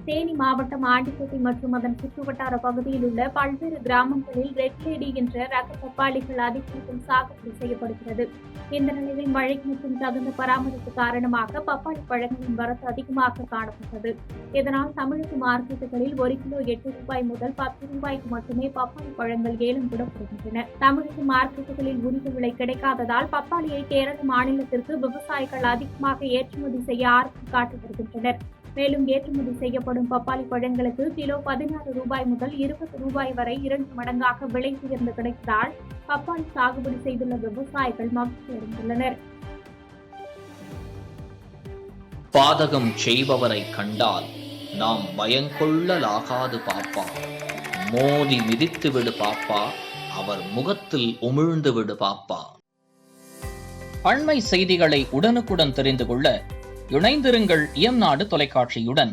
தேனி மாவட்டம் ஆண்டிப்பட்டி மற்றும் அதன் சுற்றுவட்டார பகுதியில் உள்ள பல்வேறு கிராமங்களில் ரெட் லேடி என்ற ரக பப்பாளிகள் அதிகளவில் சாகுபடி செய்யப்படுகிறது. இந்த நிலையில் மழை மற்றும் தகுந்த பராமரிப்பு காரணமாக பப்பாளி பழங்களின் வரத்து அதிகமாக காணப்பட்டது. இதனால் தமிழக மார்க்கெட்டுகளில் 1 கிலோ 8 ரூபாய் முதல் 10 ரூபாய்க்கு மட்டுமே பப்பாளி பழங்கள் ஏலம் விடப்படுகின்றன. தமிழக மார்க்கெட்டுகளில் உரிய விலை கிடைக்காததால் பப்பாளியை கேரள மாநிலத்திற்கு விவசாயிகள் அதிகமாக ஏற்றுமதி செய்ய ஆர்வம் காட்டி வருகின்றனர். மேலும் ஏற்றுமதி செய்யப்படும் பப்பாளி பழங்களுக்கு கிலோ 16 ரூபாய் முதல் 20 ரூபாய் வரை 2 மடங்காக விலை உயர்ந்து கிடைத்ததால் பப்பாளி சாகுபடி செய்துள்ள விவசாயிகள் மகிழ்ச்சி அடைந்துள்ளனர். பாதகம் செய்பவரை கண்டால் நாம் பயங்கொள்ளலாகாது பாப்பா, மோதி மிதித்து விடு பாப்பா, அவர் முகத்தில் உமிழ்ந்து விடு பாப்பா. அண்மை செய்திகளை உடனுக்குடன் தெரிந்து கொள்ள இணைந்திருங்கள் இயம்நாடு தொலைக்காட்சியுடன்.